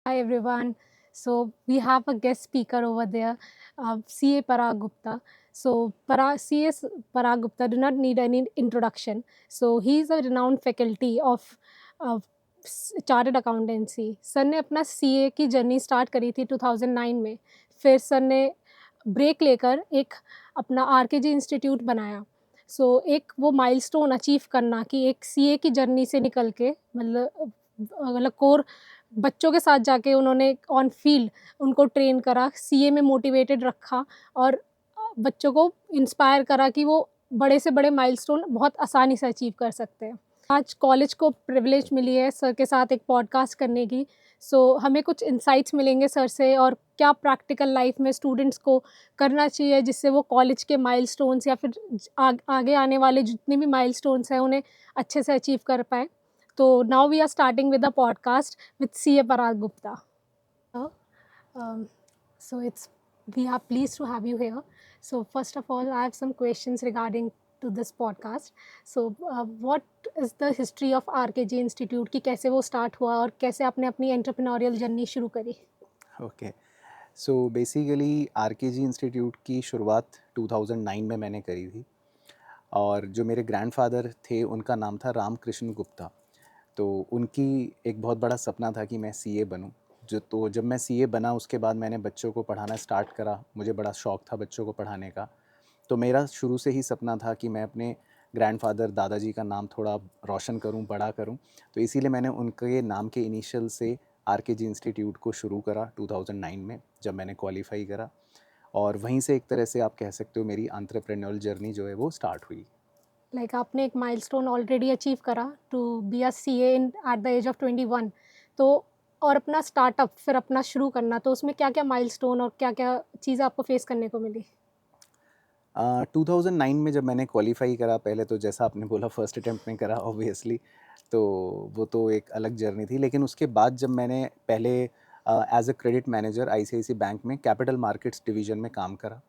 Hi everyone. So we have a guest speaker over there, CA Parag Gupta. So Parag Gupta do not need any introduction. So he is a renowned faculty of chartered accountancy. Sir ने अपना CA की journey start करी थी 2009 में. फिर sir ने break लेकर एक अपना आरकेजी इंस्टीट्यूट बनाया. एक वो माइलस्टोन अचीव करना कि एक सीए की जर्नी से निकल के मतलब कोर बच्चों के साथ जाके उन्होंने ऑन फील्ड उनको ट्रेन करा, सीए में मोटिवेटेड रखा और बच्चों को इंस्पायर करा कि वो बड़े से बड़े माइलस्टोन बहुत आसानी से अचीव कर सकते हैं. आज कॉलेज को प्रिविलेज मिली है सर के साथ एक पॉडकास्ट करने की. हमें कुछ इनसाइट्स मिलेंगे सर से और क्या प्रैक्टिकल लाइफ में स्टूडेंट्स को करना चाहिए जिससे वो कॉलेज के माइलस्टोन्स या फिर आगे आने वाले जितने भी माइलस्टोन्स हैं उन्हें अच्छे से अचीव कर पाएँ. So now we are starting with the podcast with CA Parag Gupta. Uh, Um, it's we are pleased to have you here. So first of all, I have some questions regarding to this podcast. What is the history of RKG Institute कि कैसे वो start हुआ और कैसे आपने अपनी entrepreneurial journey शुरू करी? Okay so basically RKG institute की शुरुआत 2009 में मैंने करी थी और जो मेरे ग्रैंडफादर थे उनका नाम था रामकृष्ण गुप्ता. तो उनकी एक बहुत बड़ा सपना था कि मैं सीए बनूं. जब मैं सीए बना उसके बाद मैंने बच्चों को पढ़ाना स्टार्ट करा. मुझे बड़ा शौक़ था बच्चों को पढ़ाने का. तो मेरा शुरू से ही सपना था कि मैं अपने ग्रैंडफादर दादाजी का नाम थोड़ा रोशन करूं, बड़ा करूं. तो इसीलिए मैंने उनके नाम के इनिशियल से आरकेजी इंस्टीट्यूट को शुरू करा 2009 में जब मैंने क्वालिफाई करा. और वहीं से एक तरह से आप कह सकते हो मेरी एंटरप्रेन्योरल जर्नी जो है वो स्टार्ट हुई. आपने एक माइलस्टोन ऑलरेडी अचीव करा to be a CA in at the age of 21. तो और अपना स्टार्टअप फिर अपना शुरू करना, तो उसमें क्या-क्या माइलस्टोन और क्या-क्या चीज़ें आपको फेस करने को मिली? 2009 में जब मैंने क्वालिफाई करा, पहले तो जैसा आपने बोला फर्स्ट अटेम्प्ट में करा ऑब्वियसली, तो वो तो एक अलग जर्नी थी. लेकिन उसके बाद जब मैंने पहले as a credit manager ICICI bank में कैपिटल मार्केट्स डिवीज़न में काम करा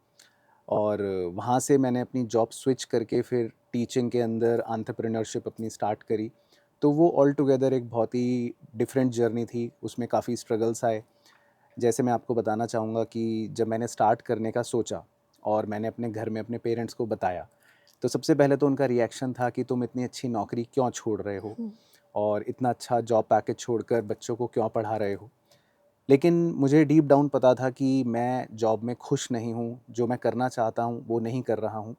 और वहाँ से मैंने अपनी जॉब स्विच करके फिर टीचिंग के अंदर एंटरप्रेन्योरशिप अपनी स्टार्ट करी. तो वो ऑल टुगेदर एक बहुत ही डिफरेंट जर्नी थी. उसमें काफ़ी स्ट्रगल्स आए. जैसे मैं आपको बताना चाहूँगा कि जब मैंने स्टार्ट करने का सोचा और मैंने अपने घर में अपने पेरेंट्स को बताया, तो सबसे पहले तो उनका रिएक्शन था कि तुम इतनी अच्छी नौकरी क्यों छोड़ रहे हो और इतना अच्छा जॉब पैकेज छोड़कर बच्चों को क्यों पढ़ा रहे हो. लेकिन मुझे डीप डाउन पता था कि मैं जॉब में खुश नहीं हूँ, जो मैं करना चाहता हूँ वो नहीं कर रहा हूँ.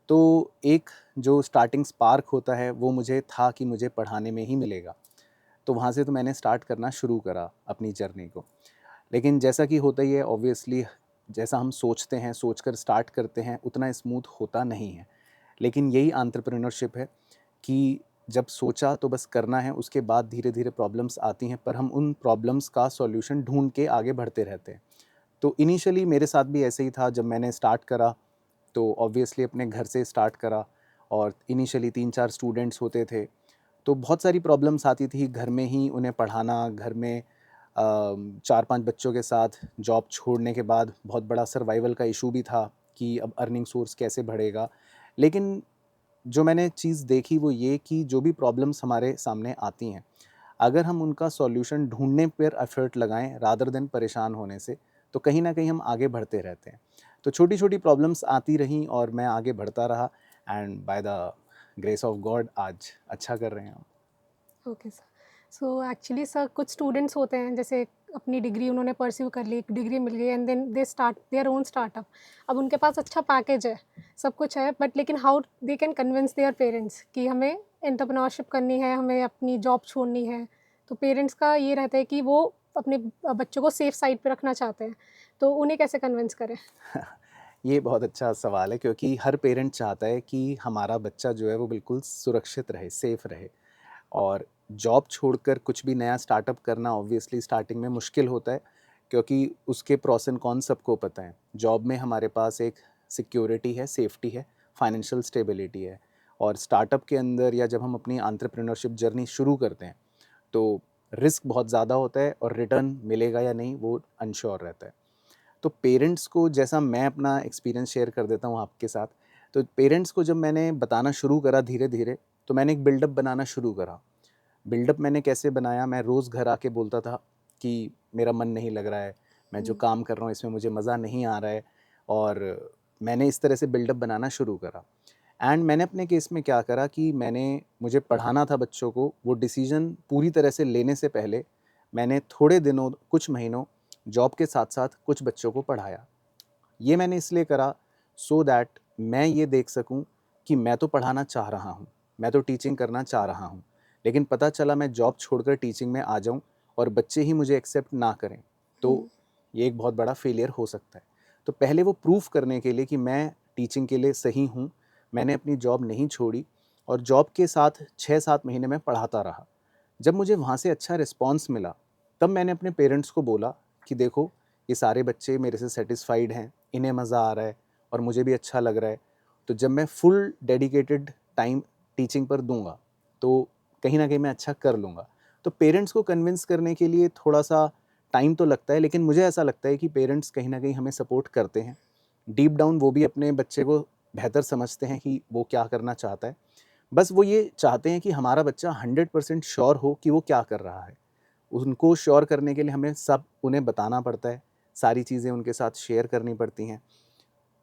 तो एक जो स्टार्टिंग स्पार्क होता है वो मुझे था कि मुझे पढ़ाने में ही मिलेगा. तो वहाँ से तो मैंने स्टार्ट करना शुरू करा अपनी जर्नी को. लेकिन जैसा कि होता ही है ऑब्वियसली, जैसा हम सोचते हैं, सोचकर स्टार्ट करते हैं, उतना स्मूथ होता नहीं है. लेकिन यही एंटरप्रेन्योरशिप है कि जब सोचा तो बस करना है, उसके बाद धीरे-धीरे प्रॉब्लम्स आती हैं, पर हम उन प्रॉब्लम्स का सॉल्यूशन ढूँढ के आगे बढ़ते रहते हैं. तो इनिशियली मेरे साथ भी ऐसे ही था. जब मैंने स्टार्ट करा तो ऑब्वियसली अपने घर से स्टार्ट करा और इनिशियली 3-4 स्टूडेंट्स होते थे. तो बहुत सारी प्रॉब्लम्स आती थी घर में ही उन्हें पढ़ाना. घर में 4-5 बच्चों के साथ जॉब छोड़ने के बाद बहुत बड़ा सर्वाइवल का इशू भी था कि अब अर्निंग सोर्स कैसे बढ़ेगा. लेकिन जो मैंने चीज़ देखी वो ये कि जो भी प्रॉब्लम्स हमारे सामने आती हैं, अगर हम उनका सॉल्यूशन ढूँढने पर एफर्ट लगाएँ रादर देन परेशान होने से, तो कहीं न कहीं हम आगे बढ़ते रहते हैं. तो छोटी-छोटी प्रॉब्लम्स आती रहीं और मैं आगे बढ़ता रहा and by the grace of God आज अच्छा कर रहे हैं हम. Okay sir. एक्चुअली सर कुछ स्टूडेंट्स होते हैं जैसे अपनी डिग्री उन्होंने परस्यू कर ली, एक डिग्री मिल गई and then they start their own startup. अब उनके पास अच्छा पैकेज है, सब कुछ है, बट लेकिन how they can convince their parents कि हमें एंटरप्रेन्योरशिप करनी है, हमें अपनी जॉब छोड़नी है. तो पेरेंट्स का ये रहता है कि वो अपने बच्चों को सेफ साइड पे रखना चाहते हैं. तो उन्हें कैसे कन्विंस करें? ये बहुत अच्छा सवाल है क्योंकि हर पेरेंट चाहता है कि हमारा बच्चा जो है वो बिल्कुल सुरक्षित रहे, सेफ रहे. और जॉब छोड़कर कुछ भी नया स्टार्टअप करना ऑब्वियसली स्टार्टिंग में मुश्किल होता है क्योंकि उसके प्रोस एंड कॉन्स सबको पता है. जॉब में हमारे पास एक सिक्योरिटी है, सेफ्टी है, फाइनेंशियल स्टेबिलिटी है. और स्टार्टअप के अंदर या जब हम अपनी एंटरप्रेन्योरशिप जर्नी शुरू करते हैं तो रिस्क बहुत ज़्यादा होता है और रिटर्न मिलेगा या नहीं वो अनश्योर रहता है. तो पेरेंट्स को, जैसा मैं अपना एक्सपीरियंस शेयर कर देता हूँ आपके साथ, तो पेरेंट्स को जब मैंने बताना शुरू करा धीरे-धीरे, तो मैंने एक बिल्डअप बनाना शुरू करा. बिल्डअप मैंने कैसे बनाया, मैं रोज़ घर आके बोलता था कि मेरा मन नहीं लग रहा है, मैं जो काम कर रहा हूँ इसमें मुझे मज़ा नहीं आ रहा है, और मैंने इस तरह से बिल्डअप बनाना शुरू करा। एंड मैंने अपने केस में क्या करा कि मुझे पढ़ाना था बच्चों को, वो डिसीजन पूरी तरह से लेने से पहले मैंने थोड़े दिनों, कुछ महीनों जॉब के साथ साथ कुछ बच्चों को पढ़ाया। ये मैंने इसलिए करा सो दैट मैं ये देख सकूं कि मैं तो पढ़ाना चाह रहा हूँ, मैं तो टीचिंग करना चाह रहा हूँ, लेकिन पता चला मैं जॉब छोड़कर टीचिंग में आ जाऊँ और बच्चे ही मुझे एक्सेप्ट ना करें, तो ये एक बहुत बड़ा फेलियर हो सकता है। तो पहले वो प्रूफ करने के लिए कि मैं टीचिंग के लिए सही हूँ, मैंने अपनी जॉब नहीं छोड़ी और जॉब के साथ 6-7 महीने में पढ़ाता रहा। जब मुझे वहाँ से अच्छा रिस्पॉन्स मिला, तब मैंने अपने पेरेंट्स को बोला कि देखो, ये सारे बच्चे मेरे से सेटिस्फाइड हैं, इन्हें मज़ा आ रहा है और मुझे भी अच्छा लग रहा है, तो जब मैं फुल डेडिकेटेड टाइम टीचिंग पर दूंगा तो कहीं ना कहीं मैं अच्छा कर लूँगा। तो पेरेंट्स को कन्विंस करने के लिए थोड़ा सा टाइम तो लगता है, लेकिन मुझे ऐसा लगता है कि पेरेंट्स कहीं ना कहीं हमें सपोर्ट करते हैं। डीप डाउन वो भी अपने बच्चे को बेहतर समझते हैं कि वो क्या करना चाहता है। बस वो ये चाहते हैं कि हमारा बच्चा 100% श्योर हो कि वो क्या कर रहा है। उनको श्योर करने के लिए हमें सब उन्हें बताना पड़ता है, सारी चीज़ें उनके साथ शेयर करनी पड़ती हैं।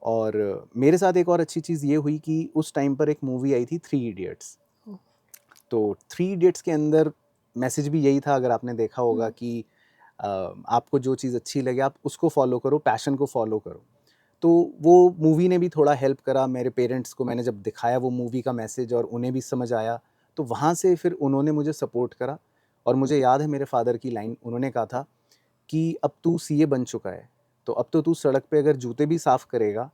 और मेरे साथ एक और अच्छी चीज़ ये हुई कि उस टाइम पर एक मूवी आई थी थ्री इडियट्स। तो थ्री इडियट्स के अंदर मैसेज भी यही था, अगर आपने देखा होगा, कि आपको जो चीज़ अच्छी लगे आप उसको फॉलो करो, पैशन को फॉलो करो। तो वो मूवी ने भी थोड़ा हेल्प करा मेरे पेरेंट्स को। मैंने जब दिखाया वो मूवी का मैसेज और उन्हें भी समझ आया, तो वहाँ से फिर उन्होंने मुझे सपोर्ट करा। और मुझे याद है मेरे फादर की लाइन, उन्होंने कहा था कि अब तू सीए बन चुका है, तो अब तो तू सड़क पे अगर जूते भी साफ़ करेगा,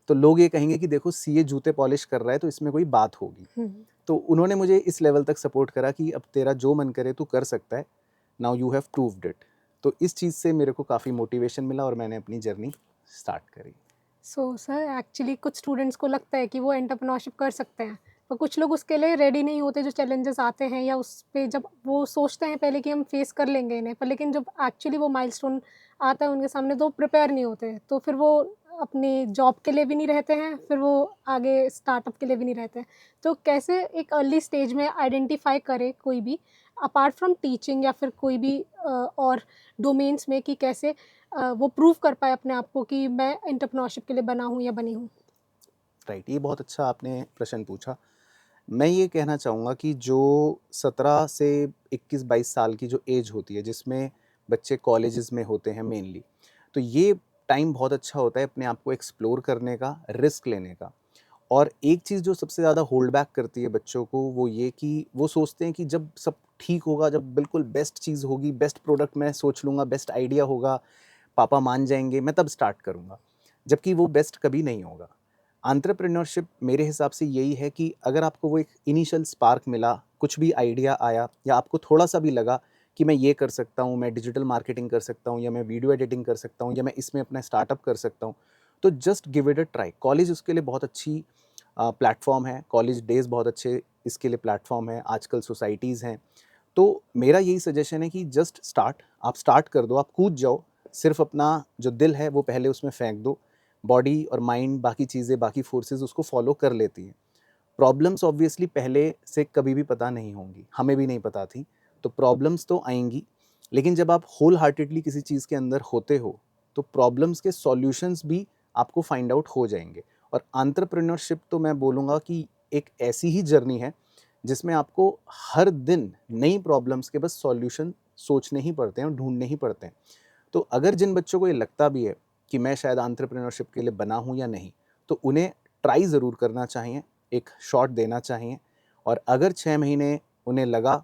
तो लोग ये कहेंगे कि देखो सीए जूते पॉलिश कर रहा है, तो इसमें कोई बात होगी। तो उन्होंने मुझे इस लेवल तक सपोर्ट करा कि अब तेरा जो मन करे तू कर सकता है, now you have proved it. तो इस चीज़ से मेरे को काफ़ी मोटिवेशन मिला और मैंने अपनी जर्नी स्टार्ट करी। सो सर एक्चुअली कुछ स्टूडेंट्स को लगता है कि वो एंटरप्रेन्योरशिप कर सकते हैं, पर कुछ लोग उसके लिए रेडी नहीं होते, जो चैलेंजेस आते हैं या उस पे जब वो सोचते हैं पहले कि हम फेस कर लेंगे इन्हें, पर लेकिन जब एक्चुअली वो माइलस्टोन आता है उनके सामने तो प्रिपेयर नहीं होते, तो फिर वो अपनी जॉब के लिए भी नहीं रहते हैं, फिर वो आगे स्टार्टअप के लिए भी नहीं रहते हैं। तो कैसे एक अर्ली स्टेज में आइडेंटिफाई करे कोई भी, अपार्ट फ्रॉम टीचिंग या फिर कोई भी और डोमेन्स में, कि कैसे वो प्रूव कर पाए अपने आप को कि मैं एंटरप्रेन्योरशिप के लिए बना हूँ या बनी हूँ? राइट, ये बहुत अच्छा आपने प्रश्न पूछा। मैं ये कहना चाहूँगा कि जो 17 से 21-22 साल की जो एज होती है, जिसमें बच्चे कॉलेजेस में होते हैं मेनली, तो ये टाइम बहुत अच्छा होता है अपने आप को एक्सप्लोर करने का, रिस्क लेने का। और एक चीज़ जो सबसे ज़्यादा होल्ड बैक करती है बच्चों को, वो ये कि वो सोचते हैं कि जब सब ठीक होगा, जब बिल्कुल बेस्ट चीज़ होगी, बेस्ट प्रोडक्ट मैं सोच लूँगा, बेस्ट आइडिया होगा, पापा मान जाएँगे, मैं तब स्टार्ट करूँगा। जबकि वो बेस्ट कभी नहीं होगा। एंटरप्रेन्योरशिप मेरे हिसाब से यही है कि अगर आपको वो एक इनिशियल स्पार्क मिला, कुछ भी आइडिया आया या आपको थोड़ा-सा भी लगा कि मैं ये कर सकता हूँ, मैं डिजिटल मार्केटिंग कर सकता हूँ या मैं वीडियो एडिटिंग कर सकता हूँ या मैं इसमें अपना स्टार्टअप कर सकता हूँ, तो just give it a try. College उसके लिए बहुत अच्छी प्लेटफ़ॉर्म है, कॉलेज डेज़ बहुत अच्छे इसके लिए प्लेटफ़ॉर्म है, आजकल सोसाइटीज़ हैं। तो मेरा यही सजेशन है कि जस्ट स्टार्ट, आप स्टार्ट कर दो, आप कूद जाओ, सिर्फ अपना जो दिल है वो पहले उसमें फेंक दो। बॉडी और माइंड, बाकी चीज़ें, बाकी फोर्सेस उसको फॉलो कर लेती हैं। प्रॉब्लम्स ऑब्वियसली पहले से कभी भी पता नहीं होंगी, हमें भी नहीं पता थी, तो प्रॉब्लम्स तो आएंगी, लेकिन जब आप होल हार्टेडली किसी चीज़ के अंदर होते हो, तो प्रॉब्लम्स के सॉल्यूशंस भी आपको फाइंड आउट हो जाएंगे। और एंटरप्रेन्योरशिप तो मैं बोलूँगा कि एक ऐसी ही जर्नी है जिसमें आपको हर दिन नई प्रॉब्लम्स के बस सॉल्यूशन सोचने ही पड़ते हैं और ढूंढने ही पड़ते हैं। तो अगर जिन बच्चों को ये लगता भी है कि मैं शायद एंटरप्रेन्योरशिप के लिए बना हूँ या नहीं, तो उन्हें ट्राई ज़रूर करना चाहिए, एक शॉट देना चाहिए। और अगर 6 महीने उन्हें लगा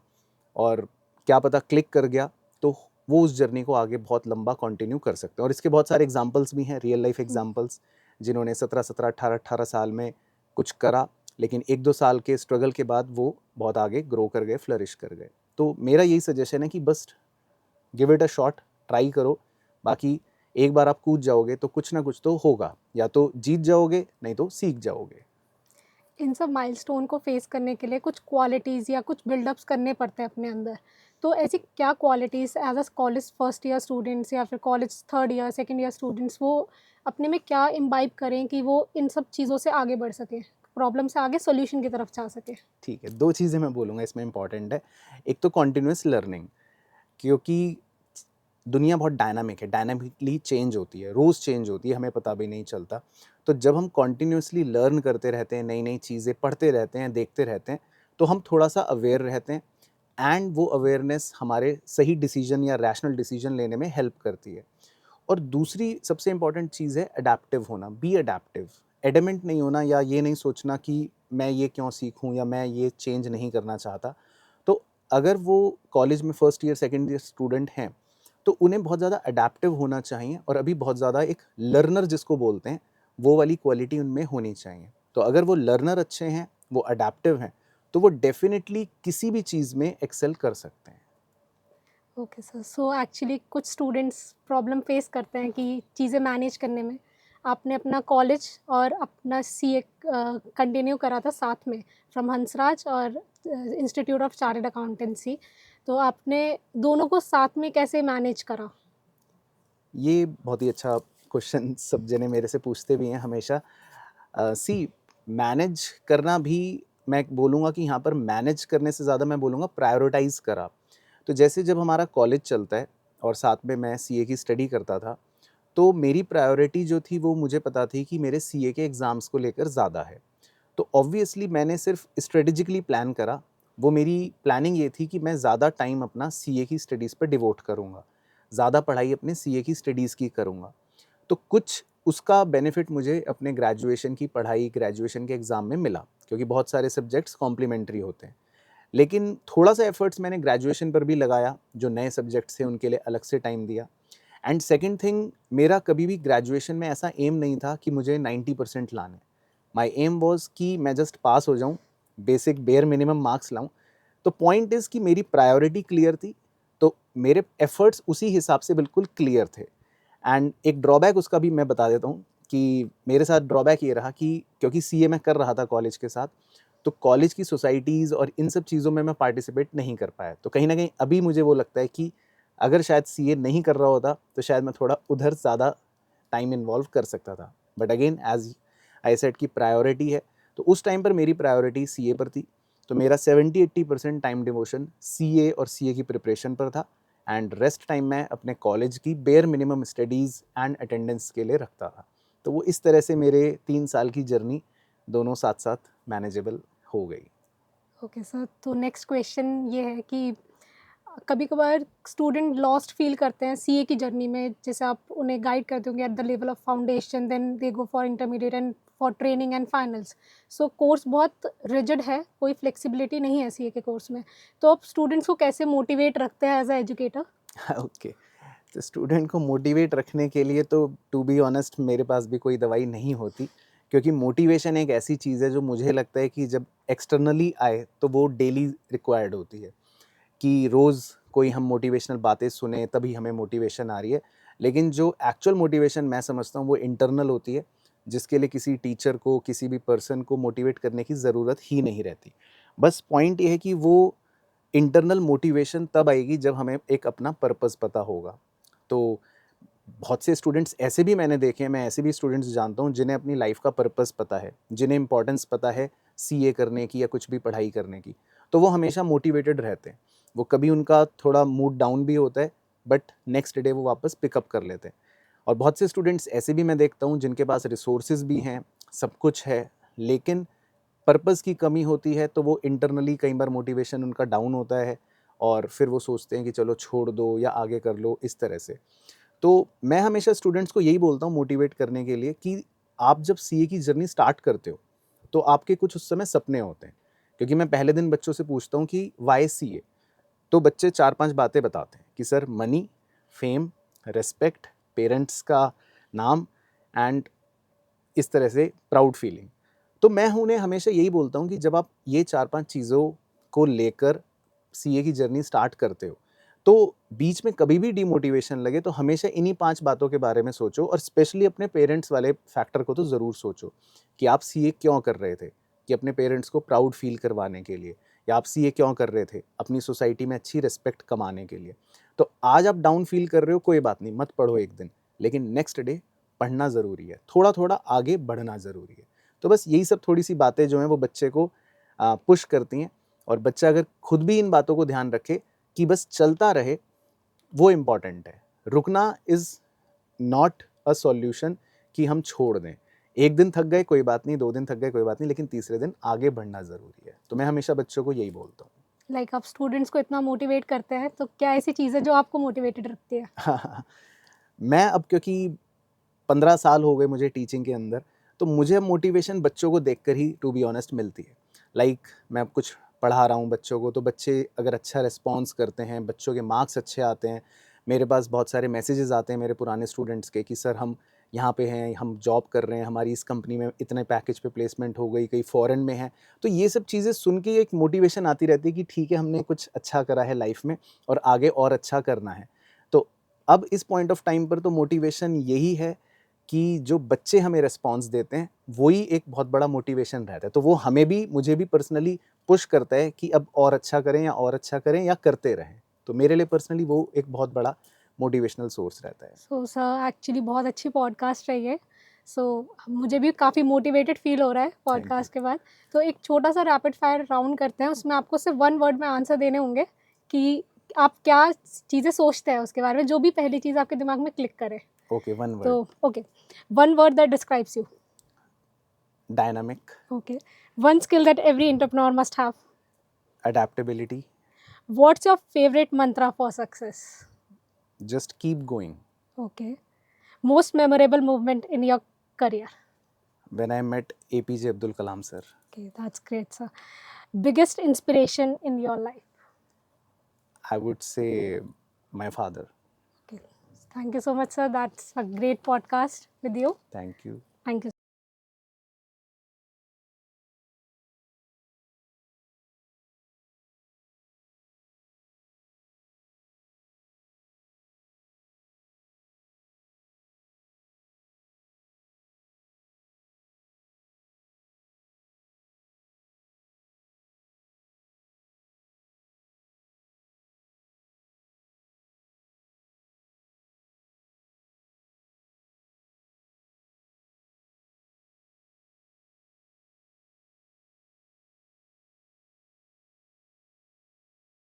और क्या पता क्लिक कर गया, तो वो उस जर्नी को आगे बहुत लंबा कंटिन्यू कर सकते हैं। और इसके बहुत सारे एग्जांपल्स भी हैं, रियल लाइफ एग्जांपल्स, जिन्होंने 17-17, 18-18 साल में कुछ करा, लेकिन 1-2 साल के स्ट्रगल के बाद वो बहुत आगे ग्रो कर गए, फ्लरिश कर गए। तो मेरा यही सजेशन है कि बस give it a shot, try करो। बाकी एक बार आप कूद जाओगे तो कुछ ना कुछ तो होगा, या तो जीत जाओगे, नहीं तो सीख जाओगे। इन सब माइलस्टोन को फेस करने के लिए कुछ क्वालिटीज़ या कुछ बिल्डअप्स करने पड़ते हैं अपने अंदर। तो ऐसी क्या qualities as a college first year students या फिर college third year, second year students वो अपने में क्या इम्बाइब करें कि वो इन सब चीज़ों से आगे बढ़ सकें? प्रॉब्लम से आगे सॉल्यूशन की तरफ जा सकें? ठीक है, 2 चीज़ें मैं बोलूँगा इसमें इम्पॉर्टेंट है। एक तो कंटीन्यूअस लर्निंग, क्योंकि दुनिया बहुत डायनामिक है, डायनामिकली चेंज होती है, रोज़ चेंज होती है, हमें पता भी नहीं चलता। तो जब हम कॉन्टिन्यूसली लर्न करते रहते हैं, नई-नई चीज़ें पढ़ते रहते हैं, देखते रहते हैं, तो हम थोड़ा-सा अवेयर रहते हैं एंड वो अवेयरनेस हमारे सही डिसीजन या रैशनल डिसीजन लेने में हेल्प करती है। और दूसरी सबसे इम्पॉर्टेंट चीज़ है अडैप्टिव होना, बी अडैप्टिव। एडमेंट नहीं होना या ये नहीं सोचना कि मैं ये क्यों सीखूँ या मैं ये चेंज नहीं करना चाहता। तो अगर वो कॉलेज में first year, second year student हैं, तो उन्हें बहुत ज़्यादा अडैप्टिव होना चाहिए और अभी बहुत ज़्यादा एक लर्नर जिसको बोलते हैं, वो वाली क्वालिटी उनमें होनी चाहिए। तो अगर वो लर्नर अच्छे हैं, वो अडैप्टिव हैं, तो वो डेफ़िनिटली किसी भी चीज़ में एक्सेल कर सकते हैं। ओके सर, सो एक्चुअली कुछ स्टूडेंट्स प्रॉब्लम फेस करते हैं कि चीज़ें मैनेज करने में। आपने अपना कॉलेज और अपना सीए कंटिन्यू करा था साथ में फ्रॉम हंसराज और इंस्टीट्यूट ऑफ चार्टर्ड अकाउंटेंसी। तो आपने दोनों को साथ में कैसे मैनेज करा? ये बहुत ही अच्छा क्वेश्चन सब जने मेरे से पूछते भी हैं हमेशा। सी मैनेज करना भी, मैं बोलूँगा कि यहाँ पर मैनेज करने से ज़्यादा मैं बोलूँगा प्रायोरिटाइज़ करा। तो जैसे जब हमारा कॉलेज चलता है और साथ में मैं सीए की स्टडी करता था, तो मेरी प्रायोरिटी जो थी वो मुझे पता थी कि मेरे सीए के एग्ज़ाम्स को लेकर ज़्यादा है। तो ऑब्वियसली मैंने सिर्फ स्ट्रेटेजिकली प्लान करा। वो मेरी प्लानिंग ये थी कि मैं ज़्यादा टाइम अपना सीए की स्टडीज़ पे डिवोट करूँगा, ज़्यादा पढ़ाई अपने सीए की स्टडीज़ की करूँगा। तो कुछ उसका बेनिफिट मुझे अपने ग्रेजुएशन की पढ़ाई, ग्रेजुएशन के एग्ज़ाम में मिला, क्योंकि बहुत सारे सब्जेक्ट्स कॉम्प्लीमेंट्री होते हैं। लेकिन थोड़ा-सा एफर्ट्स मैंने ग्रेजुएशन पर भी लगाया, जो नए सब्जेक्ट्स थे उनके लिए अलग से टाइम दिया। एंड सेकंड थिंग, मेरा कभी भी ग्रेजुएशन में ऐसा एम नहीं था कि मुझे 90% लाने। माय एम वाज़ कि मैं जस्ट पास हो जाऊँ, बेसिक बेयर मिनिमम मार्क्स लाऊँ। तो पॉइंट इज़ कि मेरी प्रायोरिटी क्लियर थी, तो मेरे एफर्ट्स उसी हिसाब से बिल्कुल क्लियर थे। एंड एक ड्रॉबैक उसका भी मैं बता देता हूँ कि मेरे साथ ड्रॉबैक ये रहा कि क्योंकि सीए मैं कर रहा था कॉलेज के साथ, तो कॉलेज की सोसाइटीज़ और इन सब चीज़ों में मैं पार्टिसिपेट नहीं कर पाया। तो कहीं न कहीं अभी मुझे वो लगता है कि अगर शायद सीए नहीं कर रहा होता, तो शायद मैं थोड़ा उधर ज़्यादा टाइम इन्वॉल्व कर सकता था। But again as I said कि प्रायोरिटी है, तो उस टाइम पर मेरी प्रायोरिटी सीए पर थी। तो मेरा 70-80% टाइम डिवोशन सीए और सीए की प्रिपरेशन पर था एंड रेस्ट टाइम मैं अपने कॉलेज की bare minimum studies and attendance के लिए रखता था। तो वो इस तरह से मेरे 3 साल की जर्नी दोनों साथ-साथ मैनेजेबल हो गई। ओके सर, तो नेक्स्ट क्वेश्चन ये है कि कभी-कभार स्टूडेंट लॉस्ट फ़ील करते हैं सीए की जर्नी में, जैसे आप उन्हें गाइड करते होंगे at the level of foundation, then they go for intermediate and for training and finals. So course बहुत रिजिड है, कोई फ्लेक्सिबिलिटी नहीं है सीए के कोर्स में। तो आप स्टूडेंट्स को कैसे मोटिवेट रखते हैं एज़ अ एजुकेटर? ओके, तो स्टूडेंट को मोटिवेट रखने के लिए तो टू बी ऑनेस्ट मेरे पास भी कोई दवाई नहीं होती, क्योंकि मोटिवेशन एक ऐसी चीज़ है जो मुझे लगता है कि जब एक्सटर्नली आए तो वो डेली रिक्वायर्ड होती है। कि रोज़ कोई हम मोटिवेशनल बातें सुने तभी हमें मोटिवेशन आ रही है। लेकिन जो एक्चुअल मोटिवेशन मैं समझता हूँ वो इंटरनल होती है, जिसके लिए किसी टीचर को, किसी भी पर्सन को मोटिवेट करने की ज़रूरत ही नहीं रहती। बस पॉइंट ये है कि वो इंटरनल मोटिवेशन तब आएगी जब हमें एक अपना पर्पस पता होगा। तो बहुत से स्टूडेंट्स ऐसे भी मैंने देखे हैं, मैं ऐसे भी स्टूडेंट्स जानता हूँ जिन्हें अपनी लाइफ का पर्पस पता है, जिन्हें इम्पोर्टेंस पता है सीए करने की या कुछ भी पढ़ाई करने की, तो वो हमेशा मोटिवेटेड रहते हैं। वो कभी उनका थोड़ा मूड डाउन भी होता है, बट नेक्स्ट डे वो वापस पिकअप कर लेते हैं। और बहुत से स्टूडेंट्स ऐसे भी मैं देखता हूँ जिनके पास रिसोर्सेज भी हैं, सब कुछ है, लेकिन पर्पस की कमी होती है, तो वो इंटरनली कई बार मोटिवेशन उनका डाउन होता है और फिर वो सोचते हैं कि चलो छोड़ दो या आगे कर लो, इस तरह से। तो मैं हमेशा स्टूडेंट्स को यही बोलता हूँ मोटिवेट करने के लिए कि आप जब सीए की जर्नी स्टार्ट करते हो, तो आपके कुछ उस समय सपने होते हैं। क्योंकि मैं पहले दिन बच्चों से पूछता हूँ कि व्हाई सीए? तो बच्चे 4-5 बातें बताते हैं कि sir money, fame, respect, parents का नाम एंड इस तरह से प्राउड फीलिंग। तो मैं उन्हें हमेशा यही बोलता हूँ कि जब आप ये 4-5 चीज़ों को लेकर सीए की जर्नी स्टार्ट करते हो, तो बीच में कभी भी डिमोटिवेशन लगे तो हमेशा इन्हीं 5 बातों के बारे में सोचो और स्पेशली अपने पेरेंट्स वाले फैक्टर को तो ज़रूर सोचो कि आप सीए क्यों कर रहे थे? कि अपने पेरेंट्स को प्राउड फील करवाने के लिए, या आप सीए क्यों कर रहे थे? अपनी सोसाइटी में अच्छी रिस्पेक्ट कमाने के लिए। तो आज आप डाउन फील कर रहे हो, कोई बात नहीं, मत पढ़ो एक दिन, लेकिन नेक्स्ट डे पढ़ना ज़रूरी है, थोड़ा-थोड़ा आगे बढ़ना ज़रूरी है। तो बस यही सब थोड़ी-सी बातें जो हैं वो बच्चे को पुश करती हैं, और बच्चा अगर खुद भी इन बातों को ध्यान रखे कि बस चलता रहे, वो इम्पॉर्टेंट है। रुकना इज़ नॉट अ सॉल्यूशन कि हम छोड़ दें। एक दिन थक गए कोई बात नहीं, 2 दिन थक गए कोई बात नहीं, लेकिन तीसरे दिन आगे बढ़ना ज़रूरी है। तो मैं हमेशा बच्चों को यही बोलता हूँ। लाइक आप स्टूडेंट्स को इतना मोटिवेट करते हैं, तो क्या ऐसी चीज़ है जो आपको मोटिवेटेड रखती है? मैं अब क्योंकि 15 साल हो गए मुझे टीचिंग के अंदर, तो मुझे मोटिवेशन बच्चों को देखकर ही टू बी ऑनेस्ट मिलती है। लाइक मैं अब कुछ पढ़ा रहा हूँ बच्चों को, तो बच्चे अगर अच्छा रिस्पॉन्स करते हैं, बच्चों के मार्क्स अच्छे आते हैं, मेरे पास बहुत सारे मैसेजेस आते हैं मेरे पुराने स्टूडेंट्स के कि सर हम यहाँ पे हैं, हम जॉब कर रहे हैं, हमारी इस कंपनी में इतने पैकेज पे प्लेसमेंट हो गई, कहीं फ़ॉरेन में है। तो ये सब चीज़ें सुन के एक मोटिवेशन आती रहती है कि ठीक है, हमने कुछ अच्छा करा है लाइफ में और आगे और अच्छा करना है। तो अब इस पॉइंट ऑफ टाइम पर तो मोटिवेशन यही है कि जो बच्चे हमें रिस्पॉन्स देते हैं, वही एक बहुत बड़ा मोटिवेशन रहता है। तो वो हमें भी, मुझे भी पर्सनली पुश करता है कि अब और अच्छा करें या और अच्छा करें या करते रहें। तो मेरे लिए पर्सनली वो एक बहुत बड़ा मोटिवेशनल सोर्स रहता है। सो सर एक्चुअली बहुत अच्छी पॉडकास्ट रही है। सो मुझे भी काफ़ी मोटिवेटेड फील हो रहा है थैंक यू। पॉडकास्ट के बाद। तो एक छोटा सा रैपिड फायर राउंड करते हैं, उसमें आपको सिर्फ 1 वर्ड में आंसर देने होंगे कि आप क्या चीज़ें सोचते हैं उसके बारे में, जो भी पहली चीज़ आपके दिमाग में क्लिक करे। Okay, one word. तो okay, 1 word that describes you. Dynamic. Okay. One skill that every entrepreneur must have. Adaptability. What's your favorite mantra for success? Just keep going. Okay. Most memorable moment in your career. When I met APJ Abdul Kalam sir. Okay, that's great, sir. Biggest inspiration in your life. I would say my father. Okay. Thank you so much, sir. That's a great podcast with you. Thank you. Thank you.